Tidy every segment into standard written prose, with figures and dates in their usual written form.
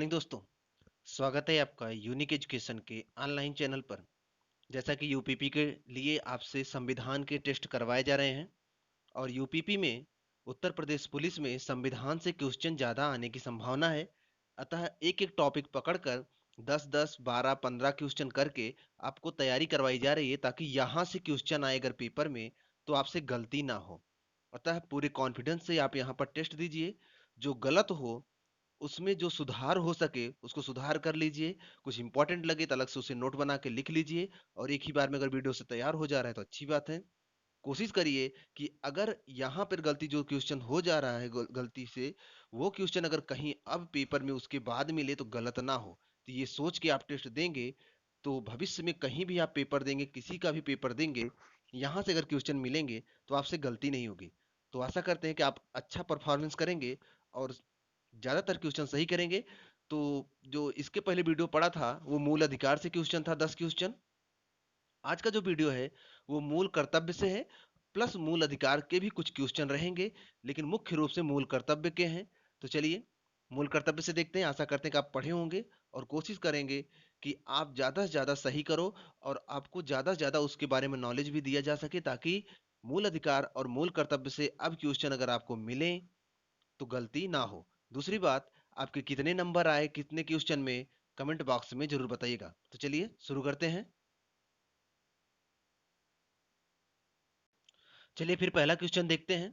Morning दोस्तों। स्वागत है आपका यूनिक एजुकेशन के ऑनलाइन चैनल पर। जैसा कि यूपीपी के लिए आपसे संविधान के टेस्ट करवाए जा रहे हैं और यूपीपी में उत्तर प्रदेश पुलिस में संविधान से क्वेश्चन ज़्यादा आने की संभावना है। अतः एक एक टॉपिक पकड़कर 10-10, 12, 15 क्वेश्चन करके आपको तैयारी करवाई जा रही है, ताकि यहाँ से क्वेश्चन आए अगर पेपर में तो आपसे गलती ना हो। अतः पूरे कॉन्फिडेंस से आप यहाँ पर टेस्ट दीजिए। जो गलत हो उसमें जो सुधार हो सके उसको सुधार कर लीजिए। कुछ इंपॉर्टेंट लगे तो अलग से उसे नोट बना के लिख लीजिए। और एक ही बार में अगर वीडियो से तैयार हो जा रहा है तो अच्छी बात है। कोशिश करिए कि अगर यहाँ पर गलती जो क्वेश्चन हो जा रहा है गलती से, वो क्वेश्चन अगर कहीं अब पेपर में उसके बाद मिले तो गलत ना हो। तो ये सोच के आप टेस्ट देंगे तो भविष्य में कहीं भी आप पेपर देंगे, किसी का भी पेपर देंगे, यहाँ से अगर क्वेश्चन मिलेंगे तो आपसे गलती नहीं होगी। तो आशा करते हैं कि आप अच्छा परफॉर्मेंस करेंगे और ज़्यादातर क्वेश्चन सही करेंगे। तो जो इसके पहले वीडियो पड़ा था वो मूल अधिकार से क्वेश्चन था, 10 क्वेश्चन। आज का जो वीडियो है वो मूल कर्तव्य से है, प्लस मूल अधिकार के भी कुछ क्वेश्चन रहेंगे, लेकिन मुख्य रूप से मूल कर्तव्य के हैं। तो चलिए मूल कर्तव्य से देखते हैं। आशा करते हैं कि आप पढ़े होंगे और कोशिश करेंगे कि आप ज़्यादा से ज़्यादा सही करो और आपको ज़्यादा से ज़्यादा उसके बारे में नॉलेज भी दिया जा सके, ताकि मूल अधिकार और मूल कर्तव्य से अब क्वेश्चन अगर आपको मिले तो गलती ना हो। दूसरी बात, आपके कितने नंबर आए कितने क्वेश्चन में, कमेंट बॉक्स में जरूर बताइएगा। तो चलिए शुरू करते हैं। चलिए फिर पहला क्वेश्चन देखते हैं।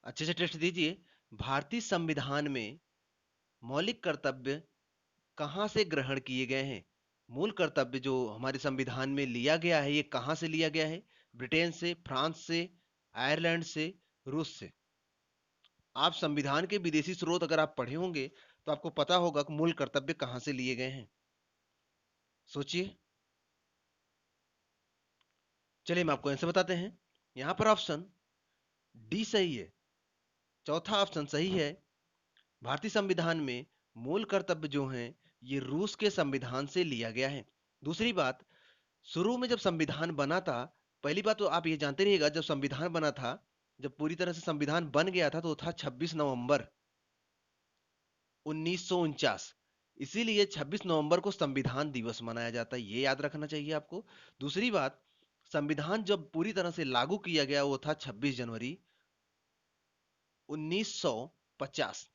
अच्छे से टेस्ट दीजिए। भारतीय संविधान में मौलिक कर्तव्य कहाँ से ग्रहण किए गए हैं? मूल कर्तव्य जो हमारे संविधान में लिया गया है, ये कहाँ से लिया गया है? ब्रिटेन से, फ्रांस से, आयरलैंड से, रूस से। आप संविधान के विदेशी स्रोत अगर आप पढ़े होंगे तो आपको पता होगा कि मूल कर्तव्य कहाँ से लिए गए हैं। सोचिए। चलिए हम आपको आंसर बताते हैं। यहाँ पर ऑप्शन डी सही है। चौथा ऑप्शन सही है। भारतीय संविधान में मूल कर्तव्य जो हैं ये रूस के संविधान से लिया गया है। दूसरी बात, शुरू में जब संविधान बना था, पहली बात तो आप ये जानते रहिएगा, जब संविधान बना था, जब पूरी तरह से संविधान बन गया था तो था 26 नवंबर 1949। इसीलिए 26 नवंबर को संविधान दिवस मनाया जाता है, ये याद रखना चाहिए आपको। दूसरी बात, संविधान जब पूरी तरह से लागू किया गया वो था 26 जनवरी 1950।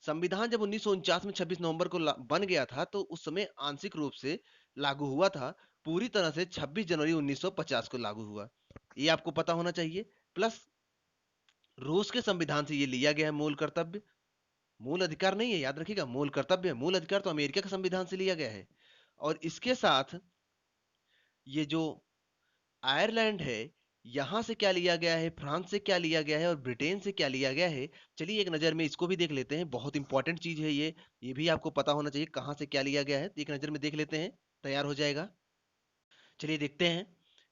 संविधान जब 1949 में 26 नवंबर को बन गया था तो उस समय आंशिक रूप से लागू हुआ था। पूरी तरह से 26 जनवरी 1950 को लागू हुआ। ये आपको पता होना चाहिए। प्लस रूस के संविधान से ये लिया गया है मूल कर्तव्य। मूल अधिकार नहीं है, याद रखिएगा, मूल कर्तव्य है। मूल अधिकार तो अमेरिका के संविधान से लिया गया है। और इसके साथ ये जो आयरलैंड है, यहां से क्या लिया गया है, फ्रांस से क्या लिया गया है और ब्रिटेन से क्या लिया गया है। चलिए एक नजर में इसको भी देख लेते हैं। बहुत इंपॉर्टेंट चीज है ये भी आपको पता होना चाहिए कहां से क्या लिया गया है। तो एक नजर में देख लेते हैं, तैयार हो जाएगा। चलिए देखते हैं।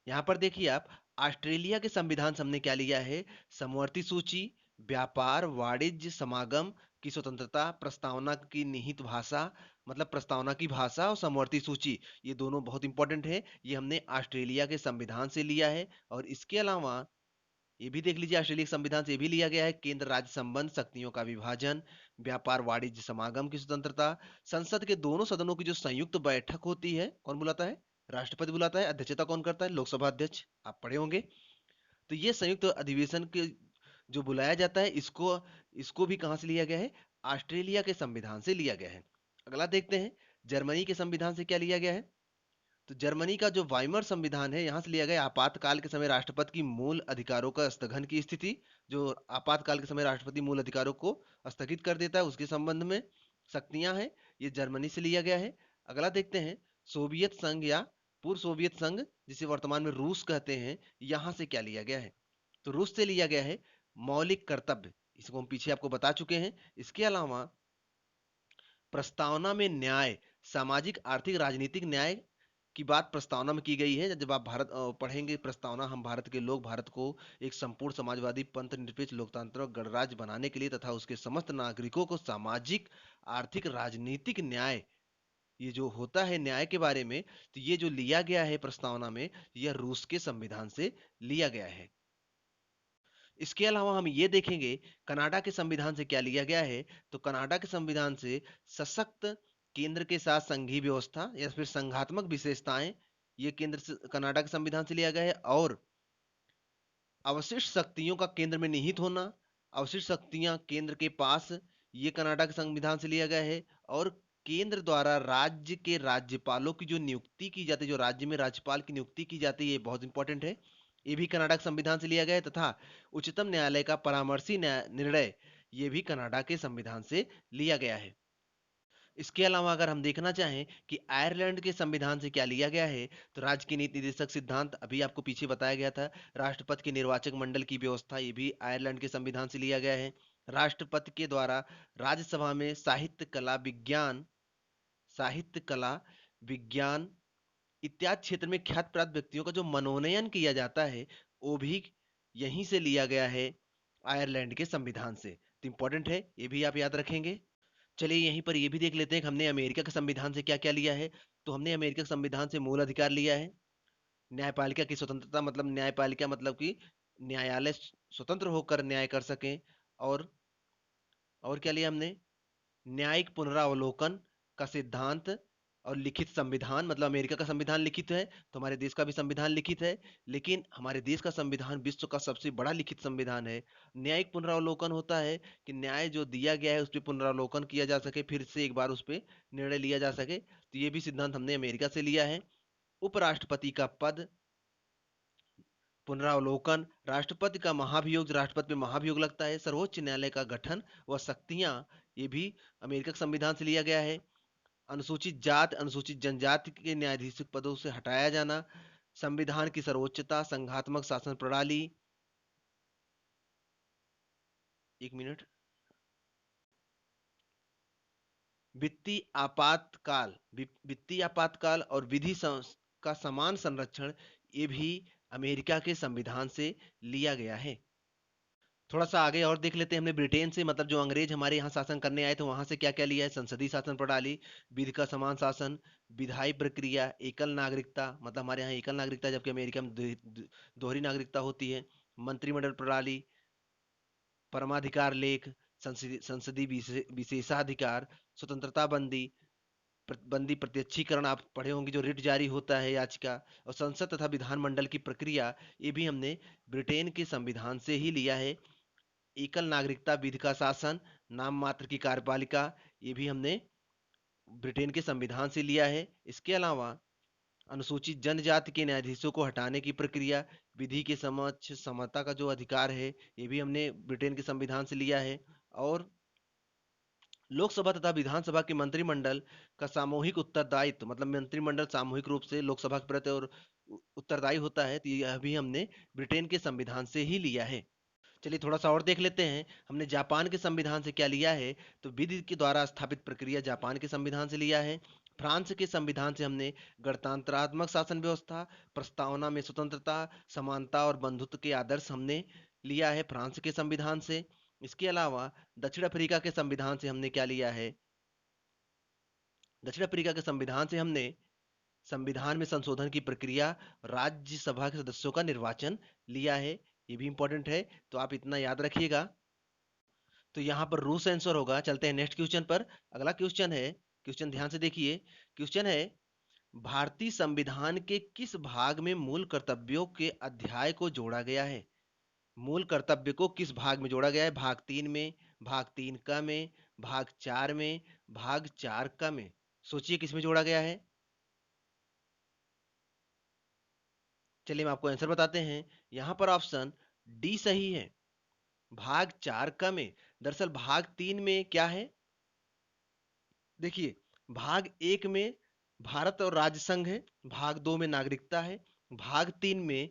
यहाँ पर देखिए आप, ऑस्ट्रेलिया के संविधान से हमने क्या लिया है? समवर्ती सूची, व्यापार वाणिज्य समागम की स्वतंत्रता, प्रस्तावना की निहित भाषा, मतलब प्रस्तावना की भाषा, और समवर्ती सूची, ये दोनों बहुत इंपॉर्टेंट है। ये हमने ऑस्ट्रेलिया के संविधान से लिया है। और इसके अलावा ये भी देख लीजिए, ऑस्ट्रेलिया के संविधान से ये भी लिया गया है, केंद्र राज्य संबंध, शक्तियों का विभाजन, व्यापार वाणिज्य समागम की स्वतंत्रता, संसद के दोनों सदनों की जो संयुक्त बैठक होती है, कौन बुलाता है? राष्ट्रपति बुलाता है। अध्यक्षता कौन करता है? लोकसभा अध्यक्ष। आप पढ़े होंगे। तो ये संयुक्त अधिवेशन के जो बुलाया जाता है, इसको इसको भी कहां से लिया गया है? ऑस्ट्रेलिया के संविधान से लिया गया है। अगला देखते हैं, जर्मनी के संविधान से क्या लिया गया है? तो जर्मनी का जो वाइमर संविधान है, यहां से लिया गया आपातकाल के समय राष्ट्रपति की मूल अधिकारों का स्थगन की स्थिति। जो आपातकाल के समय राष्ट्रपति मूल अधिकारों को स्थगित कर देता है, उसके संबंध में शक्तियां हैं, ये जर्मनी से लिया गया है। अगला देखते हैं, सोवियत संघ या पूर्व सोवियत संघ, जिसे वर्तमान में रूस कहते हैं, यहां से क्या लिया गया है? तो रूस से लिया गया है मौलिक कर्तव्य। इसको हम पीछे आपको बता चुके हैं। इसके अलावा प्रस्तावना में न्याय, सामाजिक आर्थिक राजनीतिक न्याय की बात प्रस्तावना में की गई है। जब आप भारत पढ़ेंगे प्रस्तावना, हम भारत के लोग भारत को एक संपूर्ण समाजवादी पंथ निरपेक्ष लोकतांत्रिक गणराज्य बनाने के लिए तथा उसके समस्त नागरिकों को सामाजिक आर्थिक राजनीतिक न्याय, ये जो होता है न्याय के बारे में, तो ये जो लिया गया है प्रस्तावना में, यह रूस के संविधान से लिया गया है। इसके अलावा हम ये देखेंगे कनाडा के संविधान से क्या लिया गया है। तो कनाडा के संविधान से सशक्त केंद्र के साथ संघीय व्यवस्था या फिर संघात्मक विशेषताएं, ये केंद्र से कनाडा के संविधान से लिया गया है। और अवशिष्ट शक्तियों का केंद्र में निहित होना, अवशिष्ट शक्तियां केंद्र के पास, ये कनाडा के संविधान से लिया गया है। और केंद्र द्वारा राज्य के राज्यपालों की जो नियुक्ति की जाती है, जो राज्य में राज्यपाल की नियुक्ति की जाती है, ये बहुत इंपॉर्टेंट है, ये भी कनाडा के संविधान से लिया गया है। तथा उच्चतम न्यायालय का परामर्शी निर्णय, ये भी कनाडा के संविधान से लिया गया है। इसके अलावा अगर हम देखना चाहें कि आयरलैंड के संविधान से क्या लिया गया है, तो राज्य की नीति निर्देशक सिद्धांत अभी आपको पीछे बताया गया था। राष्ट्रपति के निर्वाचक मंडल की व्यवस्था, ये भी आयरलैंड के संविधान से लिया गया है। राष्ट्रपति के द्वारा राज्यसभा में साहित्य कला विज्ञान इत्यादि क्षेत्र में ख्यात प्राप्त व्यक्तियों का जो मनोनयन किया जाता है, वो भी यहीं से लिया गया है, आयरलैंड के संविधान से। तो इंपॉर्टेंट है, ये भी आप याद रखेंगे। चलिए यहीं पर ये भी देख लेते हैं कि हमने अमेरिका के संविधान से क्या क्या लिया है। तो हमने अमेरिका के संविधान से मूल अधिकार लिया है, न्यायपालिका की स्वतंत्रता, मतलब न्यायपालिका मतलब कि न्यायालय स्वतंत्र होकर न्याय कर सकें। और और क्या लिया हमने, न्यायिक पुनरावलोकन का सिद्धांत। और लिखित संविधान, मतलब अमेरिका का संविधान लिखित है, तो हमारे देश का भी संविधान लिखित है, लेकिन हमारे देश का संविधान विश्व का सबसे बड़ा लिखित संविधान है। न्यायिक पुनरावलोकन होता है कि न्याय जो दिया गया है उस पर पुनरावलोकन किया जा सके, फिर से एक बार उस पर निर्णय लिया जा सके, तो ये भी सिद्धांत हमने अमेरिका से लिया है। उपराष्ट्रपति का पद, पुनरावलोकन, राष्ट्रपति का महाभियोग, राष्ट्रपति में महाभियोग लगता है, सर्वोच्च न्यायालय का गठन व शक्तियां, ये भी अमेरिका के संविधान से लिया गया है। अनुसूचित जाति अनुसूचित जनजाति के न्यायाधीश पदों से हटाया जाना, संविधान की सर्वोच्चता, संघात्मक शासन प्रणाली। एक मिनट। वित्तीय आपातकाल और का समान संरक्षण, ये भी अमेरिका के संविधान से लिया गया है। थोड़ा सा आगे और देख लेते हैं हमने ब्रिटेन से, मतलब जो अंग्रेज हमारे यहाँ शासन करने आए थे वहां से क्या क्या लिया है। संसदीय शासन प्रणाली, विधि का समान शासन, विधायी प्रक्रिया, एकल नागरिकता, मतलब हमारे यहाँ एकल नागरिकता जबकि अमेरिका में दोहरी नागरिकता होती है, मंत्रिमंडल प्रणाली, परमाधिकार लेख, संसदीय विशेषाधिकार, स्वतंत्रता बंदी प्रत्यक्षीकरण, आप पढ़े होंगे जो रिट जारी होता है याचिका, और संसद तथा विधानमंडल की प्रक्रिया, ये भी हमने ब्रिटेन के संविधान से ही लिया है। एकल नागरिकता, विधि का शासन, नाम मात्र की कार्यपालिका, ये भी हमने ब्रिटेन के संविधान से लिया है। इसके अलावा अनुसूचित जनजाति के न्यायाधीशों को हटाने की प्रक्रिया, विधि के समक्ष समता का जो अधिकार है, ये भी हमने ब्रिटेन के संविधान से लिया है। और लोकसभा तथा विधानसभा के मंत्रिमंडल का सामूहिक उत्तरदायित्व, मतलब मंत्रिमंडल सामूहिक रूप से लोकसभा के प्रति और उत्तरदायी होता है, तो यह भी हमने ब्रिटेन के संविधान से ही लिया है। चलिए थोड़ा सा और देख लेते हैं, हमने जापान के संविधान से क्या लिया है। तो विधि के द्वारा स्थापित प्रक्रिया जापान के संविधान से लिया है। फ्रांस के संविधान से हमने गणतंत्रात्मक शासन व्यवस्था, प्रस्तावना में स्वतंत्रता, समानता और बंधुत्व के आदर्श हमने लिया है फ्रांस के संविधान से। इसके अलावा दक्षिण अफ्रीका के संविधान से हमने क्या लिया है, दक्षिण अफ्रीका के संविधान से हमने संविधान में संशोधन की प्रक्रिया, राज्यसभा के सदस्यों का निर्वाचन लिया है। ये भी इंपॉर्टेंट है, तो आप इतना याद रखिएगा। तो यहाँ पर रूस आंसर होगा। चलते हैं नेक्स्ट क्वेश्चन पर। अगला क्वेश्चन है, क्वेश्चन ध्यान से देखिए। क्वेश्चन है, भारतीय संविधान के किस भाग में मूल कर्तव्यों के अध्याय को जोड़ा गया है। मूल कर्तव्य को किस भाग में जोड़ा गया है, भाग 3 में, भाग 3 का में, भाग 4 में, भाग 4 का में। सोचिए किस में जोड़ा गया है। चलिए हम आपको आंसर बताते हैं। यहाँ पर ऑप्शन डी सही है, भाग 4 का में। दरअसल भाग 3 में क्या है, देखिए, भाग 1 में भारत और राज्य संघ है, भाग 2 में नागरिकता है, भाग 3 में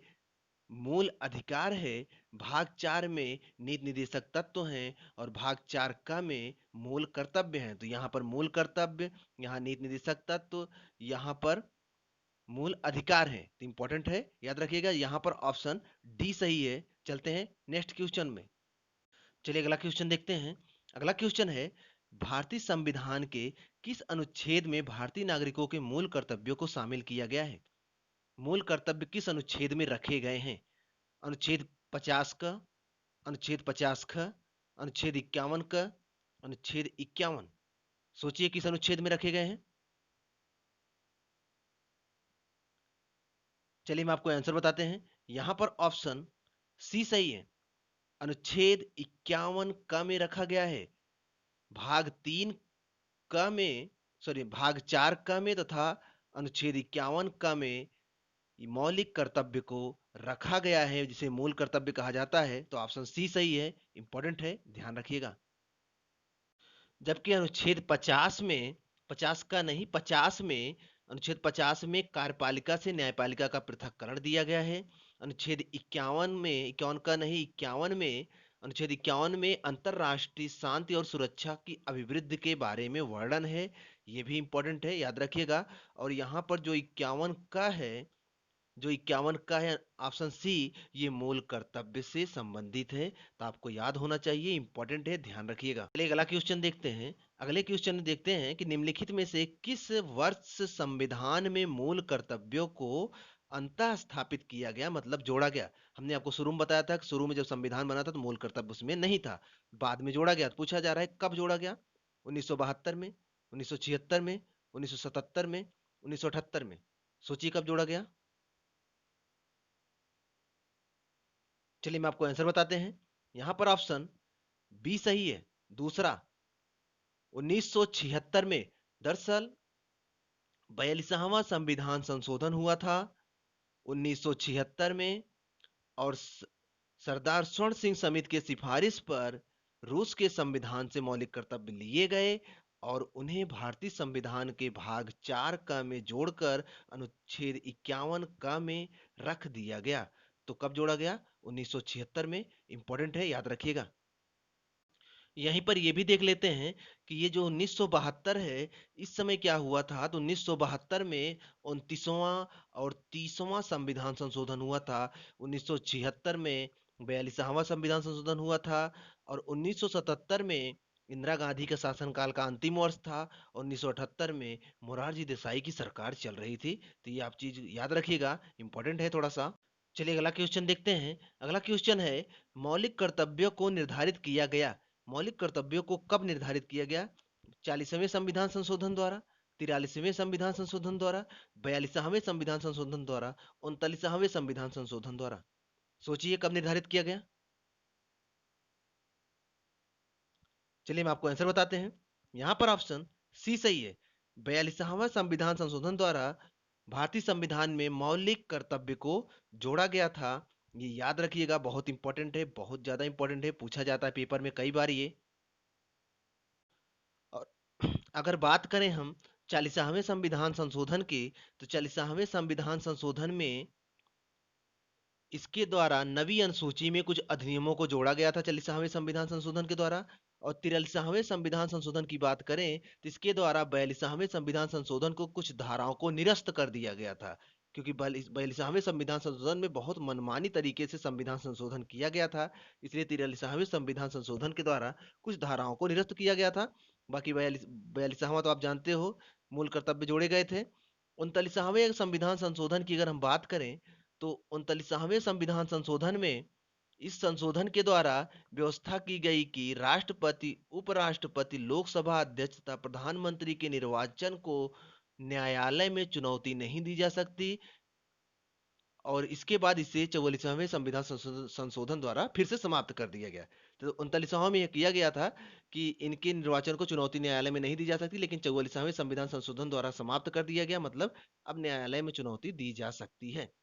मूल अधिकार है, भाग 4 में नीति निर्देशक तत्व हैं, और भाग 4 का में मूल कर्तव्य हैं। तो यहाँ पर मूल कर्तव्य, यहाँ नीति निर्देशक तत्व, यहाँ पर मूल अधिकार हैं। तो इंपॉर्टेंट है, याद रखिएगा, यहाँ पर ऑप्शन डी सही है। चलते हैं नेक्स्ट क्वेश्चन में। चलिए अगला क्वेश्चन देखते हैं। अगला क्वेश्चन है, भारतीय संविधान के किस अनुच्छेद में भारतीय नागरिकों के मूल कर्तव्यों को शामिल किया गया है। मूल कर्तव्य किस अनुच्छेद में रखे गए हैं। अनुच्छेद 50 का, अनुच्छेद 50 ख, अनुच्छेद 51 क, अनुच्छेद 51। सोचिए किस अनुच्छेद में रखे गए हैं। चलिए मैं आपको आंसर बताते हैं। यहां पर ऑप्शन सी सही है। अनुच्छेद 51 क में रखा गया है। भाग 3 क में, सॉरी भाग 4 क में तथा अनुच्छेद 51 क में मौलिक कर्तव्य को रखा गया है, जिसे मूल कर्तव्य कहा जाता है। तो ऑप्शन सी सही है, इंपॉर्टेंट है, ध्यान रखिएगा। जबकि अनुच्छेद 50 में, 50 का नहीं 50 में, अनुच्छेद 50 में कार्यपालिका से न्यायपालिका का पृथक्करण दिया गया है। अनुच्छेद 51 में, 51 का नहीं 51 में, अनुच्छेद 51 में अंतरराष्ट्रीय शांति और सुरक्षा की अभिवृद्धि के बारे में वर्णन है। ये भी इंपॉर्टेंट है, याद रखिएगा। और यहाँ पर जो 51 का है, जो 51 का है ऑप्शन सी, ये मूल कर्तव्य से संबंधित है। तो आपको याद होना चाहिए, इंपॉर्टेंट है, ध्यान रखिएगा। चलिए अगला क्वेश्चन देखते हैं। अगले क्वेश्चन में देखते हैं कि निम्नलिखित में से किस वर्ष संविधान में मूल कर्तव्यों को अंतः स्थापित किया गया, मतलब जोड़ा गया। हमने आपको शुरू में बताया था कि शुरू में जब संविधान बना था तो मूल कर्तव्य उसमें नहीं था, बाद में जोड़ा गया। तो पूछा जा रहा है कब जोड़ा गया। 1972 में, 1976 में, 1977 में, 1978 में। सोचिए कब जोड़ा गया। चलिए मैं आपको आंसर बताते हैं। यहां पर ऑप्शन बी सही है, दूसरा 1976 में। दरअसल 42वां संविधान संशोधन हुआ था 1976 में, और सरदार स्वर्ण सिंह समिति के सिफारिश पर रूस के संविधान से मौलिक कर्तव्य लिए गए और उन्हें भारतीय संविधान के भाग 4 क में जोड़कर अनुच्छेद 51 क में रख दिया गया। तो कब जोड़ा गया। 1976 में, इंपॉर्टेंट है, याद रखिएगा। यहीं पर ये भी देख लेते हैं कि ये जो 1972 है, इस समय क्या हुआ था। तो 1972 में 29वां और 30वां संविधान संशोधन हुआ था। 1976 में 42वां संविधान संशोधन हुआ था, और 1977 में इंदिरा गांधी का शासनकाल का अंतिम वर्ष था। 1978 में मोरारजी देसाई की सरकार चल रही थी। तो ये आप चीज याद रखिएगा, इंपॉर्टेंट है थोड़ा सा। चलिए अगला क्वेश्चन देखते हैं। अगला क्वेश्चन है, मौलिक कर्तव्यों को निर्धारित किया गया। मौलिक कर्तव्यों को कब निर्धारित किया गया। 40वें संविधान संशोधन द्वारा, 43वें संविधान संशोधन द्वारा, 42वें संविधान संशोधन द्वारा, 39वें संविधान संशोधन द्वारा। सोचिए कब निर्धारित किया गया। चलिए हम आपको आंसर बताते हैं। यहाँ पर ऑप्शन सी सही है। 42वां संविधान संशोधन द्वारा भारतीय संविधान में मौलिक कर्तव्य को जोड़ा गया था। ये याद रखिएगा, बहुत इंपॉर्टेंट है, बहुत ज्यादा इंपॉर्टेंट है, पूछा जाता है पेपर में कई बार ये। और अगर बात करें हम 40वें संविधान संशोधन की, तो 40वें संविधान संशोधन में इसके द्वारा नवी अनुसूची में कुछ अधिनियमों को जोड़ा गया था 40वें संविधान संशोधन के द्वारा। और 43वें संविधान संशोधन की बात करें तो इसके द्वारा 42वें संविधान संशोधन को कुछ धाराओं को निरस्त कर दिया गया था, क्योंकि 42वें संविधान संशोधन में बहुत मनमानी तरीके से संविधान संशोधन किया गया था। इसलिए 43वें संविधान संशोधन के द्वारा कुछ धाराओं को निरस्त किया गया था। बाकी 42वां तो आप जानते हो, मूल कर्तव्य जोड़े गए थे। 39वें संविधान संशोधन की अगर हम बात करें, तो 39वें संविधान संशोधन में इस संशोधन के द्वारा व्यवस्था की गई कि राष्ट्रपति, उपराष्ट्रपति, लोकसभा अध्यक्ष तथा प्रधानमंत्री के निर्वाचन को न्यायालय में चुनौती नहीं दी जा सकती। और इसके बाद इसे 44वें संविधान संशोधन द्वारा फिर से समाप्त कर दिया गया। तो 39वां में यह किया गया था कि इनके निर्वाचन को चुनौती न्यायालय में नहीं दी जा सकती, लेकिन 44वें संविधान संशोधन द्वारा समाप्त कर दिया गया, मतलब अब न्यायालय में चुनौती दी जा सकती है।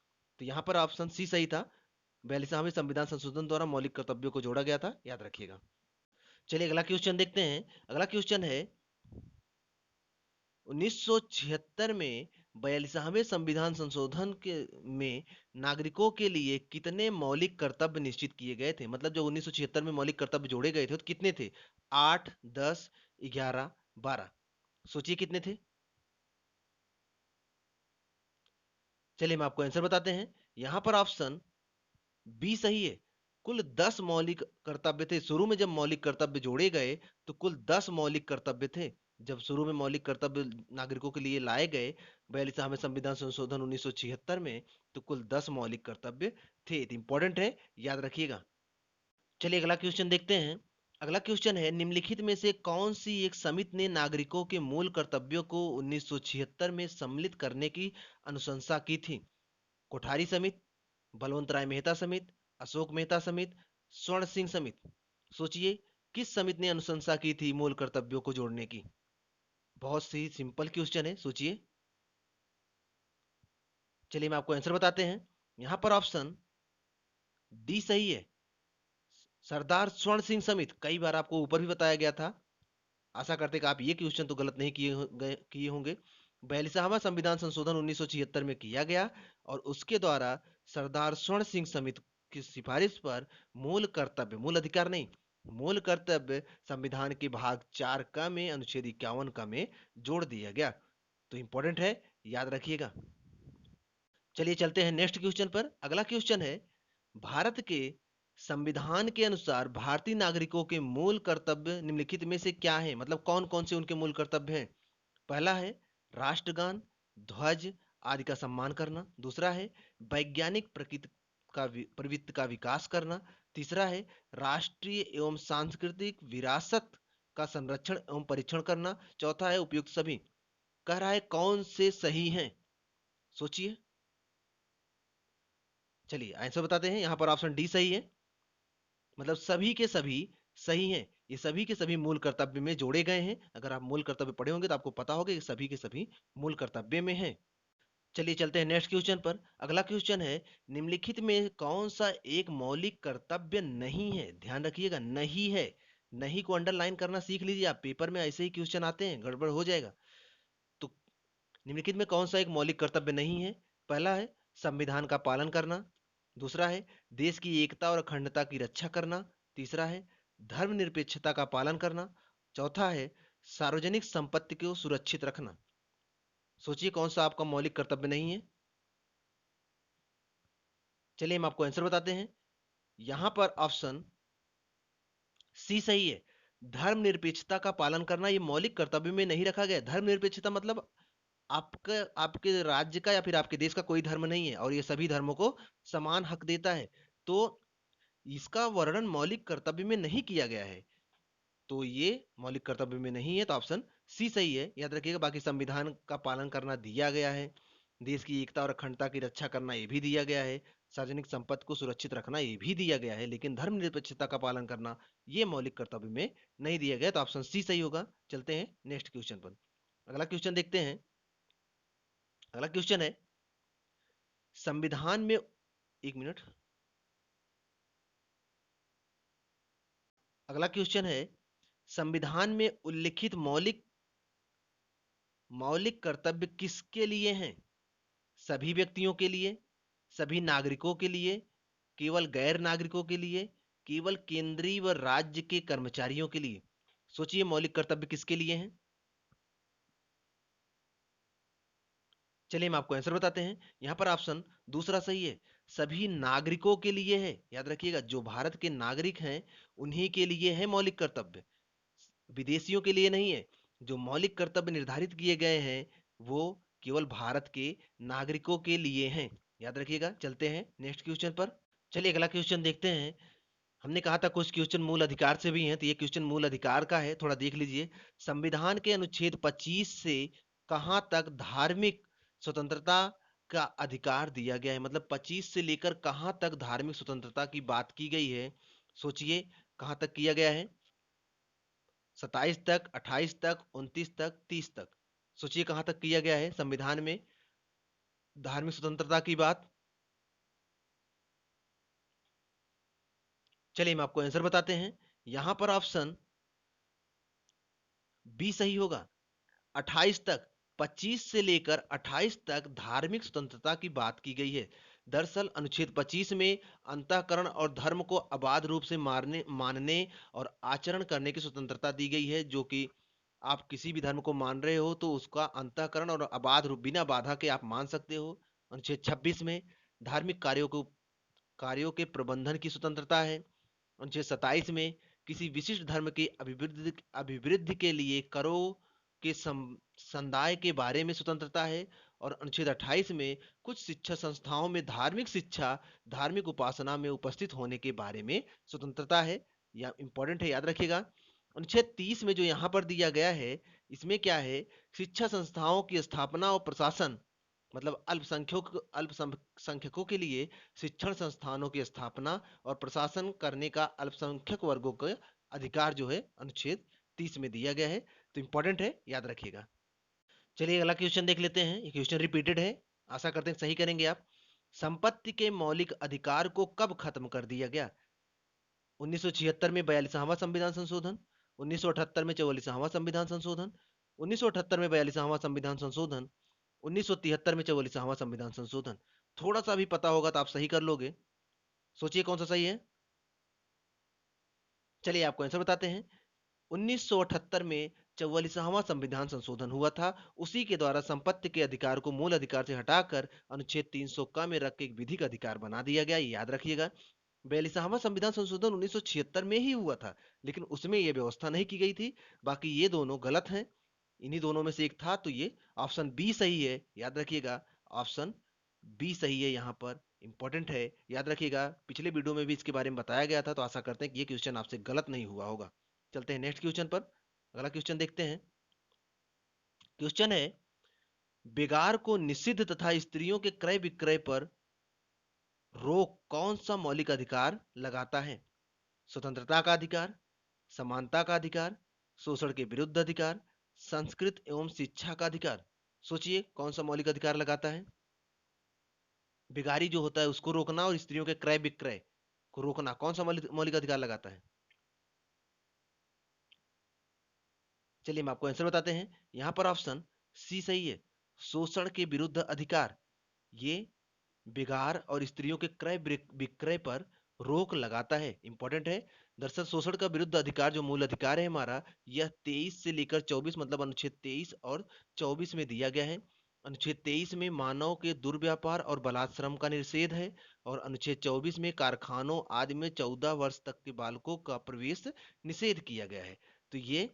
तो यहाँ पर ऑप्शन सी सही था, 42वें संविधान संशोधन द्वारा मौलिक कर्तव्यों को जोड़ा गया था, याद रखिएगा। चलिए अगला क्वेश्चन देखते हैं। अगला क्वेश्चन है, 1976 में 42वें संविधान संशोधन के में नागरिकों के लिए कितने मौलिक कर्तव्य निश्चित किए गए थे। मतलब जो 1976 में मौलिक कर्तव्य जोड़े गए थे तो कितने थे। 8, 10, 11, 12। सोचिए कितने थे। चलिए हम आपको आंसर बताते हैं। यहां पर ऑप्शन बी सही है। कुल 10 मौलिक कर्तव्य थे। शुरू में जब मौलिक कर्तव्य जोड़े गए तो कुल 10 मौलिक कर्तव्य थे। जब शुरू में मौलिक कर्तव्य नागरिकों के लिए लाए गए 42वें संविधान संशोधन 1976 में, तो कुल 10 मौलिक कर्तव्य थे। इंपॉर्टेंट है, याद रखिएगा। चलिए अगला क्वेश्चन देखते हैं। अगला क्वेश्चन है, निम्नलिखित में से कौन सी एक समिति ने नागरिकों के मूल कर्तव्यों को 1976 में सम्मिलित करने की अनुशंसा की थी? कोठारी समिति, बलवंत राय मेहता समिति, अशोक मेहता समिति, स्वर्ण सिंह समिति। सोचिए, किस समिति ने अनुशंसा की थी मूल कर्तव्यों को जोड़ने की? बहुत सी सिंपल क्वेश्चन है, सोचिए। चलिए हम आपको आंसर बताते हैं। यहां पर ऑप्शन डी सही है, सरदार स्वर्ण सिंह समिति। कई बार आपको ऊपर भी बताया गया था। आशा करते कि आप ये क्वेश्चन तो गलत नहीं किए होंगे। 42वां संविधान संशोधन 1976 में किया गया और उसके द्वारा सरदार स्वर्ण सिंह समिति की सिफारिश पर मूल कर्तव्य, मूल अधिकार नहीं, मूल कर्तव्य संविधान के भाग 4 का में अनुच्छेद 51 का में जोड़ दिया गया। तो इंपॉर्टेंट है, याद रखिएगा। चलिए चलते हैं नेक्स्ट क्वेश्चन पर। अगला क्वेश्चन है, भारत के संविधान के अनुसार भारतीय नागरिकों के मूल कर्तव्य निम्नलिखित में से क्या है? मतलब कौन कौन से उनके मूल कर्तव्य हैं? पहला है राष्ट्रगान, ध्वज आदि का सम्मान करना। दूसरा है वैज्ञानिक प्रवृत्ति का विकास करना। तीसरा है राष्ट्रीय एवं सांस्कृतिक विरासत का संरक्षण एवं परीक्षण करना। चौथा है उपयुक्त सभी। कह रहा है कौन से सही हैं? सोचिए। चलिए आंसर बताते हैं। यहां पर ऑप्शन डी सही है, मतलब सभी के सभी सही हैं। ये सभी के सभी मूल कर्तव्य में जोड़े गए हैं। अगर आप मूल कर्तव्य पढ़े होंगे तो आपको पता होगा कि सभी के सभी मूल कर्तव्य में हैं। चलिए चलते हैं नेक्स्ट क्वेश्चन पर। अगला क्वेश्चन है, निम्नलिखित में कौन सा एक मौलिक कर्तव्य नहीं है? ध्यान रखिएगा, नहीं है। नहीं को अंडरलाइन करना सीख लीजिए, आप पेपर में ऐसे ही क्वेश्चन आते हैं, गड़बड़ हो जाएगा। तो निम्नलिखित में कौन सा एक मौलिक कर्तव्य नहीं है? पहला है संविधान का पालन करना। दूसरा है देश की एकता और अखंडता की रक्षा करना। तीसरा है धर्मनिरपेक्षता का पालन करना। चौथा है सार्वजनिक संपत्ति को सुरक्षित रखना। सोचिए कौन सा आपका मौलिक कर्तव्य नहीं है। चलिए हम आपको आंसर बताते हैं। यहां पर ऑप्शन सी सही है, धर्मनिरपेक्षता का पालन करना। ये मौलिक कर्तव्य में नहीं रखा गया। धर्मनिरपेक्षता मतलब आपका, आपके राज्य का या फिर आपके देश का कोई धर्म नहीं है और ये सभी धर्मों को समान हक देता है। तो इसका वर्णन मौलिक कर्तव्य में नहीं किया गया है, तो ये मौलिक कर्तव्य में नहीं है। तो ऑप्शन सी सही है, याद रखिएगा। बाकी संविधान का पालन करना दिया गया है, देश की एकता और अखंडता की रक्षा करना ये भी दिया गया है, सार्वजनिक संपत्ति को सुरक्षित रखना ये भी दिया गया है, लेकिन धर्मनिरपेक्षता का पालन करना ये मौलिक कर्तव्य में नहीं दिया गया। तो ऑप्शन सी सही होगा। चलते हैं नेक्स्ट क्वेश्चन पर। अगला क्वेश्चन देखते हैं। अगला क्वेश्चन है, संविधान में, एक मिनट। अगला क्वेश्चन है, संविधान में उल्लिखित मौलिक मौलिक कर्तव्य किसके लिए हैं? सभी व्यक्तियों के लिए, सभी नागरिकों के लिए, केवल गैर नागरिकों के लिए, केवल केंद्रीय व राज्य के कर्मचारियों के लिए। सोचिए मौलिक कर्तव्य किसके लिए हैं। चलिए हम आपको आंसर बताते हैं। यहां पर ऑप्शन दूसरा सही है, सभी नागरिकों के लिए है। याद रखिएगा, जो भारत के नागरिक हैं उन्हीं के लिए है मौलिक कर्तव्य, विदेशियों के लिए नहीं है। जो मौलिक कर्तव्य निर्धारित किए गए हैं वो केवल भारत के नागरिकों के लिए हैं। याद रखिएगा। चलते हैं नेक्स्ट क्वेश्चन पर। चलिए अगला क्वेश्चन देखते हैं। हमने कहा था कुछ क्वेश्चन मूल अधिकार से भी हैं, तो ये क्वेश्चन मूल अधिकार का है, थोड़ा देख लीजिए। संविधान के अनुच्छेद 25 से कहां तक धार्मिक स्वतंत्रता का अधिकार दिया गया है? मतलब 25 से लेकर कहां तक धार्मिक स्वतंत्रता की बात की गई है? सोचिए कहां तक किया गया है। 27 तक, 28 तक, 29 तक, 30 तक। सोचिए कहां तक किया गया है संविधान में धार्मिक स्वतंत्रता की बात। चलिए हम आपको आंसर बताते हैं। यहां पर ऑप्शन बी सही होगा, 28 तक। 25 से लेकर 28 तक धार्मिक स्वतंत्रता की बात की गई है। दरअसल अनुच्छेद 25 में अंतःकरण और धर्म को अबाध रूप से मानने और आचरण करने की स्वतंत्रता दी गई है, जो कि आप किसी भी धर्म को मान रहे हो तो उसका अंतःकरण और अबाध रूप बिना बाधा के आप मान सकते हो। अनुच्छेद 26 में धार्मिक कार्यों के प्रबंधन की स्वतंत्रता है। अनुच्छेद 27 में किसी विशिष्ट धर्म के अभिवृद्धि के लिए करों के संदाय के बारे में स्वतंत्रता है। और अनुच्छेद 28 में कुछ शिक्षा संस्थाओं में धार्मिक शिक्षा, धार्मिक उपासना में उपस्थित होने के बारे में स्वतंत्रता है। या इंपॉर्टेंट है, याद रखिएगा। अनुच्छेद 30 में जो यहाँ पर दिया गया है, इसमें क्या है, शिक्षा संस्थाओं की स्थापना और प्रशासन, मतलब अल्पसंख्यकों के लिए शिक्षण संस्थानों की स्थापना और प्रशासन करने का अल्पसंख्यक वर्गों का अधिकार जो है अनुच्छेद 30 में दिया गया है। तो इंपॉर्टेंट है, याद रखिएगा। चलिए अगला क्वेश्चन देख लेते हैं। ये क्वेश्चन रिपीटेड है, आशा करते हैं सही करेंगे आप। संपत्ति के मौलिक अधिकार को कब खत्म कर दिया गया? 1976 में 42वां संविधान संशोधन, 1978 में 44वां संविधान संशोधन, 1978 में 42वां संविधान संशोधन, 1973 में 44वां संविधान संशोधन। थोड़ा सा भी पता होगा तो आप सही कर लोगे। सोचिए कौन सा सही है। चलिए आपको आंसर बताते हैं। 1978 में 44वां संविधान संशोधन हुआ था। उसी के द्वारा संपत्ति के अधिकार को मूल अधिकार से हटाकर अनुच्छेद 300 का में रख के एक विधिक अधिकार बना दिया गया, ये याद रखिएगा। 42वां संविधान संशोधन 1976 में ही हुआ था, लेकिन उसमें यह व्यवस्था नहीं की गई थी। बाकी ये दोनों गलत हैं, इन्हीं दोनों में से एक था, तो ये ऑप्शन बी सही है, याद रखिएगा। ऑप्शन बी सही है, यहाँ पर इंपॉर्टेंट है, याद रखिएगा। पिछले वीडियो में भी इसके बारे में बताया गया था, तो आशा करते हैं कि ये क्वेश्चन आपसे गलत नहीं हुआ होगा। चलते हैं नेक्स्ट क्वेश्चन पर। अगला क्वेश्चन देखते हैं। क्वेश्चन है, बेगार को निषिद्ध तथा स्त्रियों के क्रय विक्रय पर रोक कौन सा मौलिक अधिकार लगाता है? स्वतंत्रता का अधिकार, समानता का अधिकार, शोषण के विरुद्ध अधिकार, संस्कृत एवं शिक्षा का अधिकार। सोचिए कौन सा मौलिक अधिकार लगाता है। बेगारी जो होता है उसको रोकना और स्त्रियों के क्रय विक्रय को रोकना, कौन सा मौलिक अधिकार लगाता है? चलिए हम आपको आंसर बताते हैं। यहाँ पर ऑप्शन सी सही है, शोषण के विरुद्ध अधिकार। ये बिगार और स्त्रियों के क्रय विक्रय पर रोक लगाता है, इंपॉर्टेंट है। दरअसल शोषण का विरुद्ध अधिकार जो मूल अधिकार है हमारा, यह 23 से लेकर 24, मतलब अनुच्छेद 23 और 24 में दिया गया है। अनुच्छेद 23 में मानव के दुर्व्यापार और बलात्श्रम का निषेध है, और अनुच्छेद 24 में कारखानों आदि में 14 वर्ष तक के बालकों का प्रवेश निषेध किया गया है। तो ये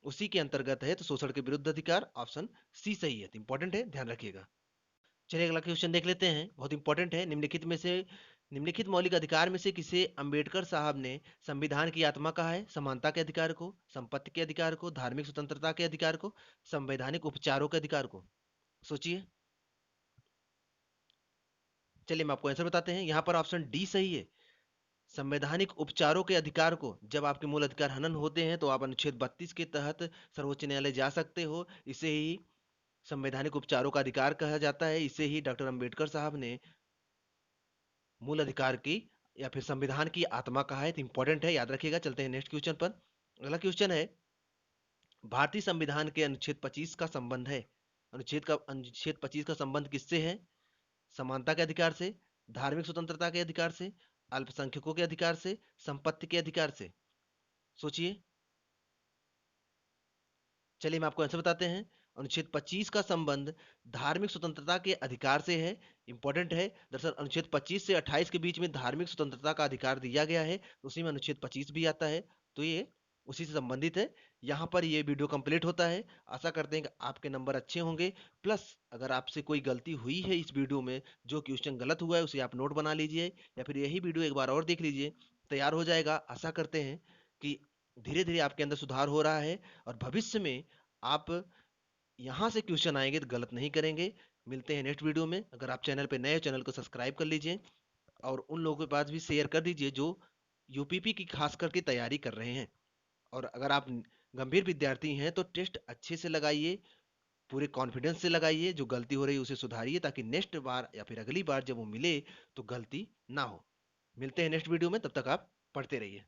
उसी के अंतर्गत है। तो शोषण के विरुद्ध अधिकार ऑप्शन सी सही है, इंपॉर्टेंट है, ध्यान रखिएगा। चलिए अगला क्वेश्चन देख लेते हैं, बहुत इंपॉर्टेंट है। निम्नलिखित मौलिक अधिकार में से किसे अंबेडकर साहब ने संविधान की आत्मा कहा है? समानता के अधिकार को, संपत्ति के अधिकार को, धार्मिक स्वतंत्रता के अधिकार को, संवैधानिक उपचारों के अधिकार को। सोचिए। चलिए हम आपको आंसर बताते हैं। यहाँ पर ऑप्शन डी सही है, संवैधानिक उपचारों के अधिकार को। जब आपके मूल अधिकार हनन होते हैं तो आप अनुच्छेद 32 के तहत सर्वोच्च न्यायालय जा सकते हो। इसे ही संवैधानिक उपचारों का अधिकार कहा जाता है। इसे ही डॉक्टर अंबेडकर साहब ने मूल अधिकार की या फिर संविधान की आत्मा कहा है। तो इंपॉर्टेंट है, याद रखिएगा। चलते हैं नेक्स्ट क्वेश्चन पर। अगला क्वेश्चन है, भारतीय संविधान के अनुच्छेद 25 का संबंध है। अनुच्छेद 25 का संबंध किससे है? समानता के अधिकार से, धार्मिक स्वतंत्रता के अधिकार से, अल्पसंख्यकों के अधिकार से, संपत्ति के अधिकार से। सोचिए। चलिए हम आपको आंसर बताते हैं। अनुच्छेद 25 का संबंध धार्मिक स्वतंत्रता के अधिकार से है, इंपॉर्टेंट है। दरअसल अनुच्छेद 25 से 28 के बीच में धार्मिक स्वतंत्रता का अधिकार दिया गया है, उसी में अनुच्छेद 25 भी आता है। तो ये उसी से संबंधित है। यहाँ पर ये वीडियो कंप्लीट होता है। आशा करते हैं कि आपके नंबर अच्छे होंगे। प्लस अगर आपसे कोई गलती हुई है इस वीडियो में, जो क्वेश्चन गलत हुआ है उसे आप नोट बना लीजिए, या फिर यही वीडियो एक बार और देख लीजिए, तैयार हो जाएगा। आशा करते हैं कि धीरे धीरे आपके अंदर सुधार हो रहा है, और भविष्य में आप यहाँ से क्वेश्चन आएंगे तो गलत नहीं करेंगे। मिलते हैं नेक्स्ट वीडियो में। अगर आप चैनल पे नए हो, चैनल को सब्सक्राइब कर लीजिए, और उन लोगों के पास भी शेयर कर दीजिए जो यूपीपी की खास करके तैयारी कर रहे हैं। और अगर आप गंभीर विद्यार्थी हैं तो टेस्ट अच्छे से लगाइए, पूरे कॉन्फिडेंस से लगाइए, जो गलती हो रही है उसे सुधारिए, ताकि नेक्स्ट बार या फिर अगली बार जब वो मिले तो गलती ना हो। मिलते हैं नेक्स्ट वीडियो में, तब तक आप पढ़ते रहिए।